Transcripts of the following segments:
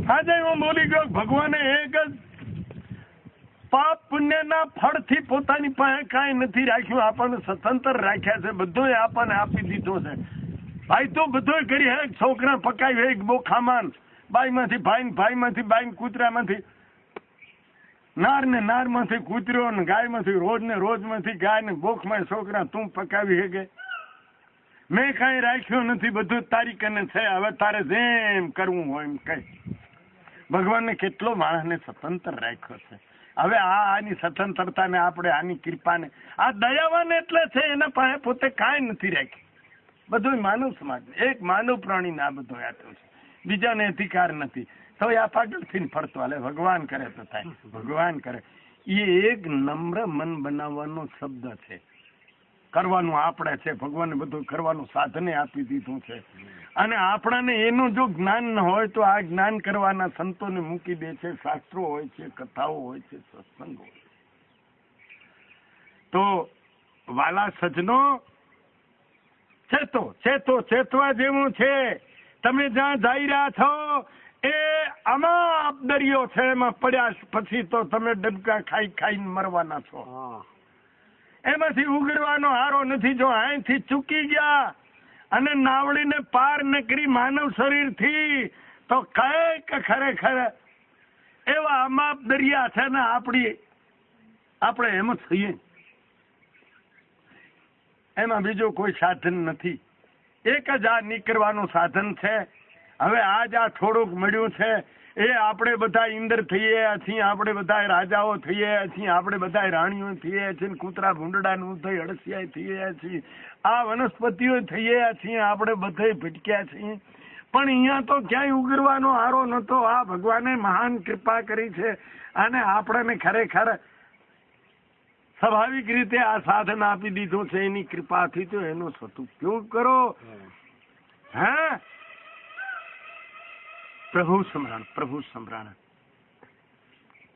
આજે હું બોલી ગયો ભગવાને એક જ પાપ પુણ્યના ફળથી પોતાની પાસે કાંઈ નથી રાખ્યું, આપણને સ્વતંત્ર રાખ્યા છે, બધું આપણને આપી દીધું છે. ભાઈ તો બધું કરી હે, છોકરા પકાવી હે બોખામાં, બાઈમાંથી ભાઈ, ભાઈમાંથી બાઈ, કૂતરામાંથી નાર ને નારમાંથી કૂતરો ને ગાયમાંથી રોજ ને રોજમાંથી ગાય ને બોખમાં છોકરા તું પકાવી હે કે મેં કાંઈ રાખ્યું નથી, બધું તારી કને છે, હવે તારે જેમ કરવું હોય એમ કઈ. ભગવાનને કેટલો માણસને સ્વતંત્ર રાખ્યો છે. હવે આની સ્વતંત્રતાને આપણે આની કૃપાને આ દયાવાન એટલે છે એના પાસે પોતે કાંઈ નથી રાખ્યું, બધું માનવ સમાજ એક માનવ પ્રાણીને આ બધું આપ્યું છે, બીજાને અધિકાર નથી. તો આ પાગલથી ફરતો હાલે, ભગવાન કરે તો થાય, ભગવાન કરે. એ એક નમ્ર મન બનાવવાનો શબ્દ છે, કરવાનું આપણે છે, ભગવાને બધું કરવાનું સાધને આપી દીધું છે. અને આપણાને એનું જો જ્ઞાન ન હોય તો આ જ્ઞાન કરવાના સંતોને મૂકી દે છે, શાસ્ત્રો હોય છે, કથાઓ હોય છે, સત્સંગ હોય છે. તો વાલા સજનો, ચેતો ચેતો, ચેતવા જેવું છે. તમે જ્યાં જઈ રહ્યા છો એ આમાં દરિયો છે, એમાં પડ્યા પછી તો તમે ડબકા ખાઈ ખાઈને મરવાના છો, એમાંથી ઉગડવાનો હારો નથી. જો અહીંથી ચૂકી ગયા અને નાવડીને પાર ન કરી માનવ શરીર થી તો કઈક ખરેખર એવા અમાપ દરિયા છે ને આપણે એમ થઈએ, એમાં બીજું કોઈ સાધન નથી, એક જ આ નીકળવાનું સાધન છે. હવે આજ આ થોડુંક મળ્યું છે એ આપણે બધા ઇન્દ્ર થઈએ છીએ, આપણે બધા રાજાઓ થઈએ છીએ, આપણે બધા રાણીઓ થઈએ છીએ, કૂતરા ભૂંડડાનું થઈ અળસિયા થઈએ છીએ, આ વનસ્પતિઓ થઈએ છીએ, આપણે બધે ભટક્યા છીએ. પણ અહીંયા તો ક્યાંય ઉગરવાનો હારો નતો. આ ભગવાને મહાન કૃપા કરી છે અને આપણને ખરેખર સ્વાભાવિક રીતે આ સાધન આપી દીધું છે. એની કૃપાથી તો એનો સદુપયોગ કરો. હા, પ્રભુ સ્મરણ, પ્રભુ સ્મરણ.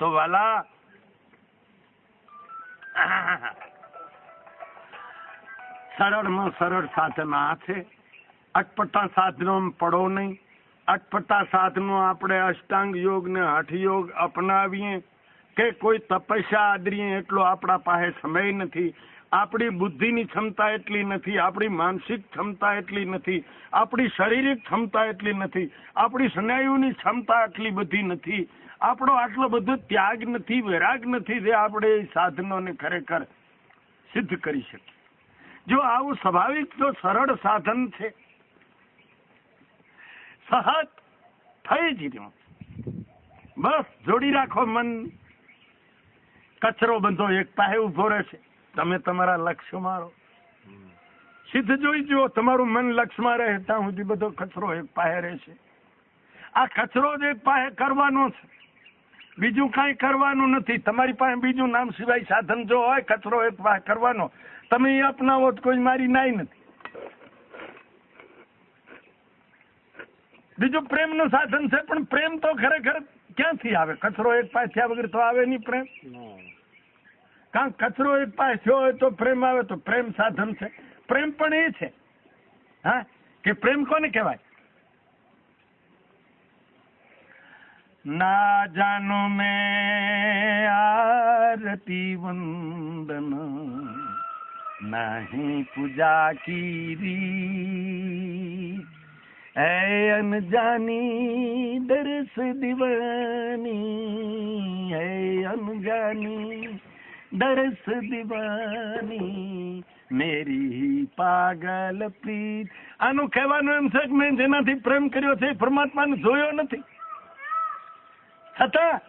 તો વાલા સરળમાં સરળ સાધન આ છે. અટપટા સાધનો પડો નહીં. અટપટા સાધનો આપણે અષ્ટાંગ યોગ ને હઠ યોગ અપનાવીએ કે કોઈ તપસ્યા આદરીએ એટલો આપણા પાસે સમય નથી, આપણી બુદ્ધિની ક્ષમતા એટલી નથી, આપણી માનસિક ક્ષમતા એટલી નથી, આપણી શારીરિક ક્ષમતા એટલી નથી, આપણી સ્નાયુની ક્ષમતા એટલી બધી નથી, આપણો આટલો બધો ત્યાગ નથી, વૈરાગ નથી જે આપણે એ સાધનોને ખરેખર સિદ્ધ કરી શકીએ. જો આવું સ્વાભાવિક જો સરળ સાધન છે, સહજ થઈ જ રહ્યું, બસ જોડી રાખો મન. કચરો બધો એક પાસે ઉભો રહેશે, તમે તમારા લક્ષ્ય મારો, સિદ્ધ જોઈ જુઓ, તમારું મન લક્ષ્યમાં રહે ત્યાં સુધી બધો કચરો એક પાસે રહેશે. આ કચરો જ એક પાસે કરવાનો છે, બીજું કઈ કરવાનું નથી. તમારી પાસે બીજું નામ સિવાય સાધન જો હોય, કચરો એક પાસે કરવાનો, તમે એ અપનાવો તો કોઈ મારી નાઈ નથી. બીજું પ્રેમનું સાધન છે, પણ પ્રેમ તો ખરેખર ક્યાંથી આવે? કચરો એક પાસે થયા વગર તો આવે નહીં પ્રેમ. કારણ કચરો એક પાસે થયો હોય તો પ્રેમ આવે, તો પ્રેમ સાધન છે. પ્રેમ પણ એ છે, હા, કે પ્રેમ કોને કહેવાય? ના જાનું મેં આરતી વંદન નહીં પૂજા કી ऐ अनजानी दरस दीवानी, ऐ अनजानी दरस दीवानी मेरी પાગલ પ્રીત. આનું કહેવાનું એમ છે કે મેં જેનાથી પ્રેમ કર્યો છે એ પરમાત્માને જોયો નથી, છતાં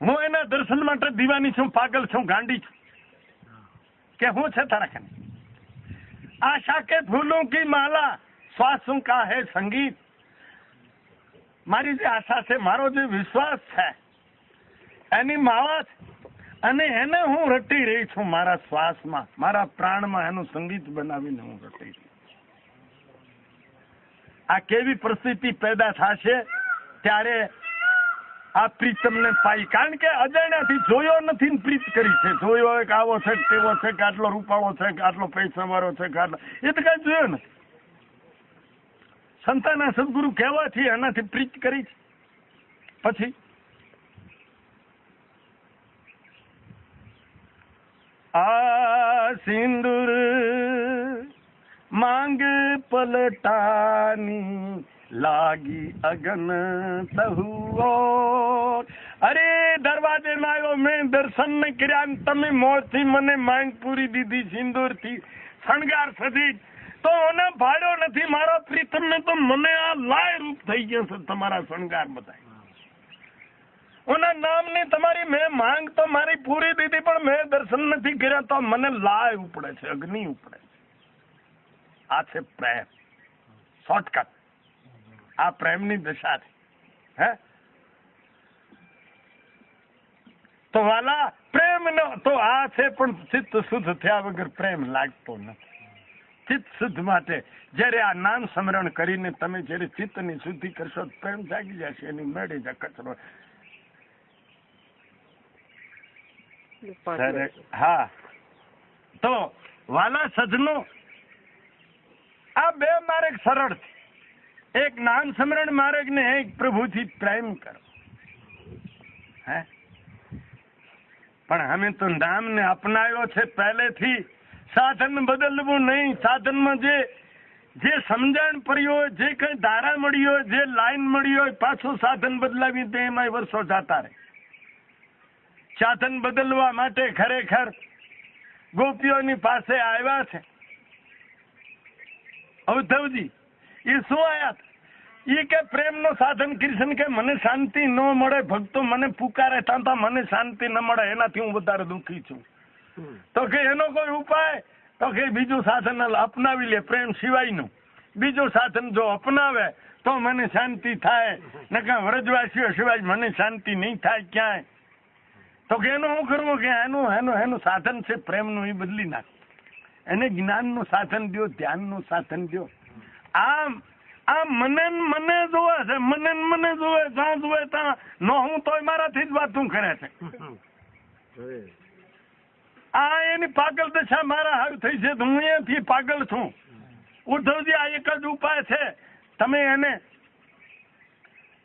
હું એના દર્શન માટે દીવાની છું, પાગલ છું, ગાંડી છું. કે હું છે તારા ખાને આશા કે ફૂલોं की माला, શ્વાસોं કા હે સંગીત. મારી જે આશા છે, મારો જે વિશ્વાસ છે, એની માળા છે અને એને હું રટી રહી છું મારા શ્વાસમાં, મારા પ્રાણમાં એનું સંગીત બનાવીને હું રટી રહી છું. આ કેવી પરિસ્થિતિ પેદા થશે ત્યારે આ પ્રીત તમને પાઈ, કારણ કે અજાણ્યાથી જોયો નથી પ્રીત કરી છે. જોયો કે આવો છે, તેવો છે, કે આટલો રૂપાળો છે, કે આટલો પૈસા વાળો છે, કે આટલો, એ તો કઈ જોયો નથી. સંતાના સદગુરુ કહેવાથી એનાથી પ્રીત કરી છે. પછી આ સિંદૂર માંગ પલટાની લાગી અગન તહુઓ. અરે દરવાજે માં આવ્યો, મેં દર્શન ને કર્યા, તમે મોરથી મને માંગ પૂરી દીધી, સિંદૂર થી શણગાર સજી, તો મને ભાડ્યો નથી મારો પ્રીતમ ને, તો મને આ લાય રૂપ થઈ ગયો છે તમારા શણગાર બધા. ઓના નામ ની તમારી મેં માંગ તો મારી પૂરી દીધી, પણ મેં દર્શન નથી કર્યા, તો મને લાય ઉપડે છે, અગ્નિ ઉપડે છે. આ છે પ્રેમ, શોર્ટકટ. આ પ્રેમની દશા છે. હે તો વાલા પ્રેમ નો તો આ છે, પણ ચિત્ત શુદ્ધ થયા વગર પ્રેમ લાગતો નથી. ચિત્ત શુદ્ધ માટે જયારે આ નામ સ્મરણ કરીને તમે જયારે ચિત્તની શુદ્ધિ કરશો, પ્રેમ જાગી જશે, એની મેળે જ કચરો. હા, તો વાલા સજનો, આ બે માર્ગ સરળ છે. એક નામ સ્મરણ માર્ગ ને એક પ્રભુથી પ્રેમ કરો. હે પણ અમે તો નામને અપનાવ્યો છે પહેલેથી. સાધન બદલવું નહીં. સાધનમાં જે સમજણ પડી હોય, જે કઈ ધારા મળી હોય, જે લાઈન મળી હોય, પાછું સાધન બદલાવી દે, એમાં વર્ષો જતા રહે. સાધન બદલવા માટે ખરેખર ગોપીઓની પાસે આવ્યા છે ઉદ્ધવજી. એ શું આયા? એ કે પ્રેમ નો સાધન કૃષ્ણ કે મને શાંતિ ન મળે, ભક્તો મને પુકારે તાંતા મને શાંતિ ન મળે, એનાથી હું વધારે દુઃખી છું. તો કે એનો કોઈ ઉપાય? તો કે બીજું સાધન અપનાવી લે, પ્રેમ સિવાયનું બીજું સાધન જો અપનાવે તો મને શાંતિ થાય, નકા વ્રજવાસીઓ સિવાય મને શાંતિ નહીં થાય ક્યાંય. તો કે એનું શું કરવું? કે એનું સાધન છે પ્રેમનું, એ બદલી નાખ. એને જ્ઞાનનું સાધન દો, ધ્યાનનું સાધન દો. આ મને જોવે છે, મને જોવે, જ્યાં જોવે ત્યાં નો હું તોય મારાથી જ વાતું કરે છે. આ એની પાગલ દશા મારા હાર થઈ છે, હું અહીંયાથી પાગલ છું. ઉદ્ધવજી, આ એક જ ઉપાય છે, તમે એને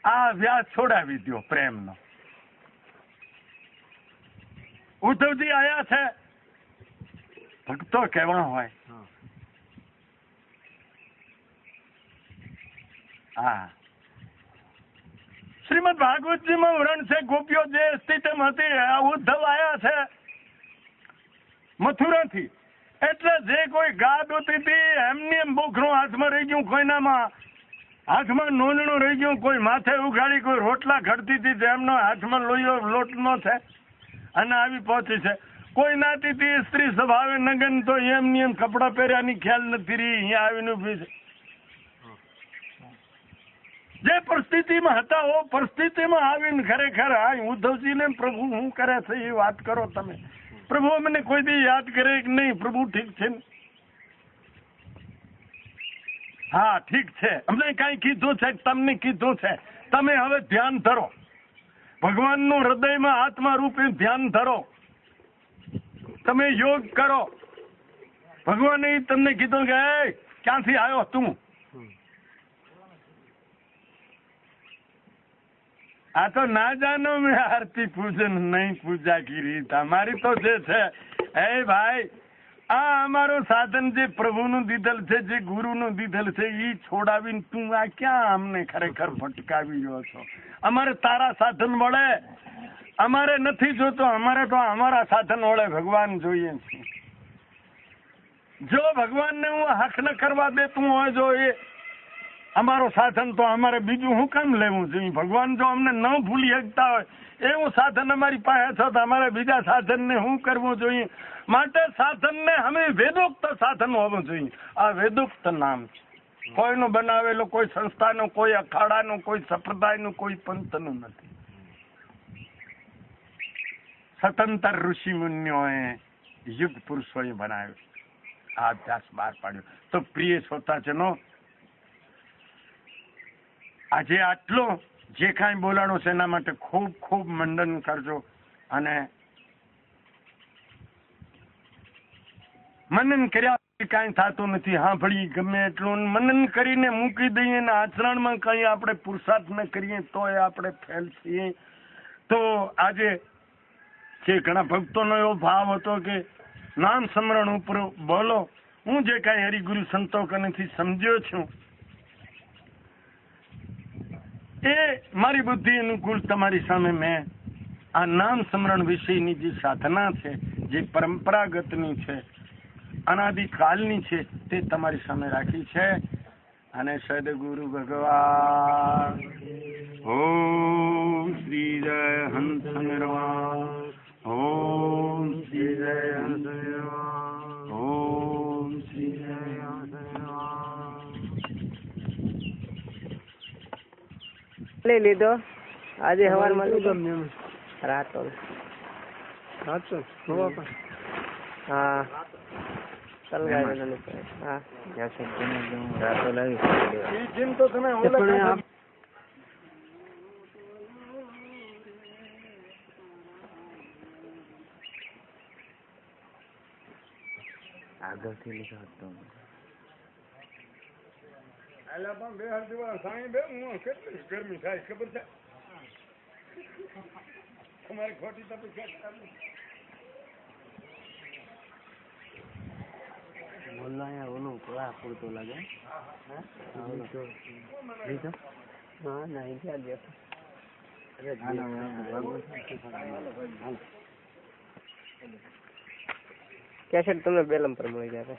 આ વ્યાસ છોડાવી દો પ્રેમનો. ઉદ્ધવજી આયા છે, ભક્તો કેવા હોય. હા, શ્રીમદ ભાગવતજીમાં વર્ણન છે, ગોપીઓ જે સ્થિતિમાં હતી, આ ઉદ્ધવ આયા છે મથુરાથી. એટલે જે કોઈ ગા દોતી હતી એમની એમ બોખરું હાથમાં રહી ગયું, કોઈનામાં હાથમાં નોંધણું રહી ગયું, કોઈ માથે ઉઘાડી, કોઈ રોટલા ઘડતી હતી એમનો હાથમાં લોટનો છે અને આવી પહોંચી છે. કોઈ નાતી હતી સ્ત્રી સ્વભાવે નગન, તો એમની એમ કપડા પહેર્યાની ખ્યાલ નથી રહી, અહીંયા આવીને ઉભી છે. જે પરિસ્થિતિમાં હતા ઓ પરિસ્થિતિમાં આવીને ખરેખર આ ઉદ્ધવજીને પ્રભુ શું કરે છે એ વાત કરો તમે. પ્રભુ અમને કોઈ દી યાદ કરે કે નહીં? પ્રભુ ઠીક છે ને? હા ઠીક છે, અમને કઈ કીધું છે, તમને કીધું છે, તમે હવે ધ્યાન ધરો, ભગવાનનું હૃદયમાં આત્મા રૂપે ધ્યાન ધરો, તમે યોગ કરો. ભગવાને તમને કીધું કે ક્યાંથી આવ્યો તું? આ તો ના જાનો મેં આરતી પૂજન નહીં પૂજા કરી. તમારી તો જે છે એ ભાઈ, આ અમારું સાધન જે પ્રભુનું દીધેલ છે, જે ગુરુનું દીધેલ છે, એ છોડાવીને તું આ ક્યાં અમને ખરેખર ભટકાવી રહ્યો છો? અમારે તારા સાધન વળે, અમારે નથી જોતો, અમારે તો અમારા સાધન વળે ભગવાન જોઈએ છે. જો ભગવાનને હું હક ન કરવા દેતું હોય, જો એ અમારો સાધન, તો અમારે બીજું શું કામ લેવું જોઈએ? ભગવાન જો અમને ન ભૂલી શકતા હોય એવું સાધન અમારી પાસે છે, તો અમારે બીજા સાધનને શું કરવું જોઈએ? માટે સાધનને અમે વેદોક્ત સાધન હોવું જોઈએ. આ વેદોક્ત નામ છે, કોઈનું બનાવેલું, કોઈ સંસ્થાનું, કોઈ અખાડાનું, કોઈ સંપ્રદાયનું, કોઈ પંથનું નથી. સ્વતંત્ર ઋષિ મુનિઓએ, યુગ પુરુષોએ બનાવ્યું, આ અભ્યાસ બહાર પાડ્યો. તો પ્રિય શ્રોતાજનો, આજે આટલો જે કાંઈ બોલાણો છે એના માટે ખૂબ ખૂબ મંડન કરજો અને મનન કર્યા કાંઈ થતું નથી. સાંભળી ગમે એટલું મનન કરીને મૂકી દઈએ ને આચરણમાં કઈ આપણે પુરુષાર્થ ન કરીએ તોય આપણે ફેલ છીએ. તો આજે જે ઘણા ભક્તોનો એવો ભાવ હતો કે નામ સ્મરણ ઉપર બોલો. હું જે કાંઈ હરિગુરુ સંતો કનેથી સમજ્યો છું એ મારી બુદ્ધિ અનુકૂળ તમારી સામે મેં આ નામ સ્મરણ વિષયની જે સાધના છે, જે પરંપરાગતની છે, અનાદિકાલની છે, તે તમારી સામે રાખી છે. અને સદગુરુ ભગવાન ઓમ શ્રી જય હંસ નિર્વાણ, ઓમ શ્રી જય હંસ નિર્વાણ, ઓમ શ્રી જય હંસ નિર્વાણ. લઈ લીધો આજે હવારમાં લીધો રાતો હા સલગાવેલો હા રાતો લાવી જીમ તો તમે આગળથી લીધો હતો. કેટલી ગરમી થાય ખબર છે તમારી ખોટી તપસ્યા ઓલું પૂરતો લાગે હા નહીં કેસેટ તમને બેલમ પર મળી જાય.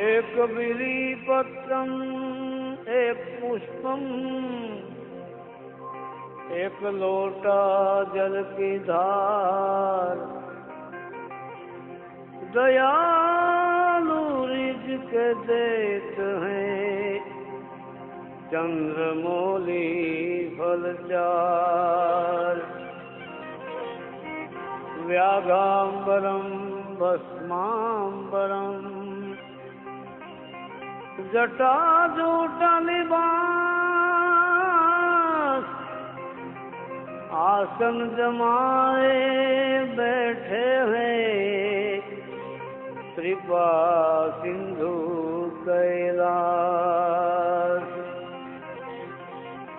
एक बिली पत्रम एक पुष्पम एक लोटा जल की धार दयालु रिज के देत हैं चंद्रमौली फल चार व्यागांबरम भस्मांबरम जटा जोटा लिबास आसन जमाए बैठे हैं कृपा सिंधु कैलाश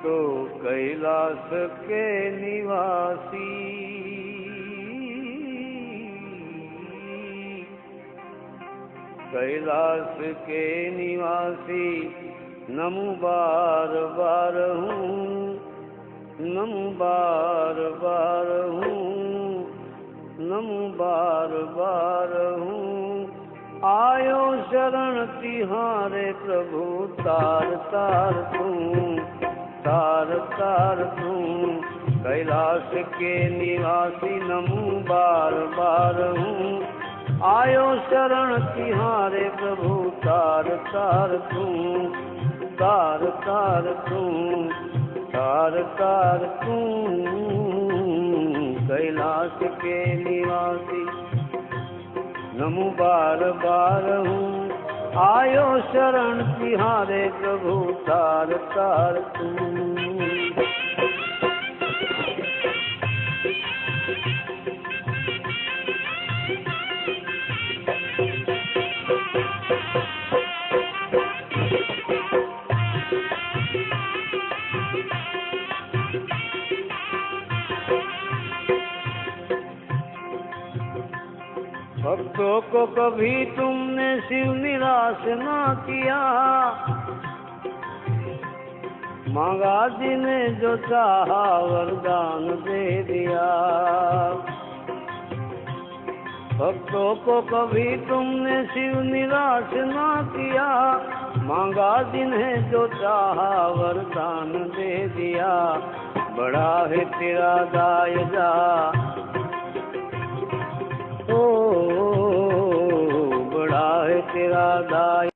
तो कैलाश के निवासी कैलाश के निवासी नमु बार बार हूँ, नमु बार बार हूँ, नमु बार बार हूँ। आयो शरण तिहारे प्रभु तार तार तू, तार तार तू। कैलाश के निवासी नमु बार बार हूँ, आयो शरण तिहारे प्रभु तार तार तू, तार तार तू, तार तार तू। कैलाश के निवासी नमु बार बार हूँ, आयो शरण तिहारे प्रभु तार तार तू। भक्तों को कभी तुमने शिव निराश न किया, मांगा जिन्हें जो चाहा वरदान दे दिया। भक्तों को कभी तुमने शिव निराश न किया, मांगा जिन्हें जो चाहा वरदान दे दिया। बड़ा है तेरा दायरा ओ बड़ा है तेरा दाय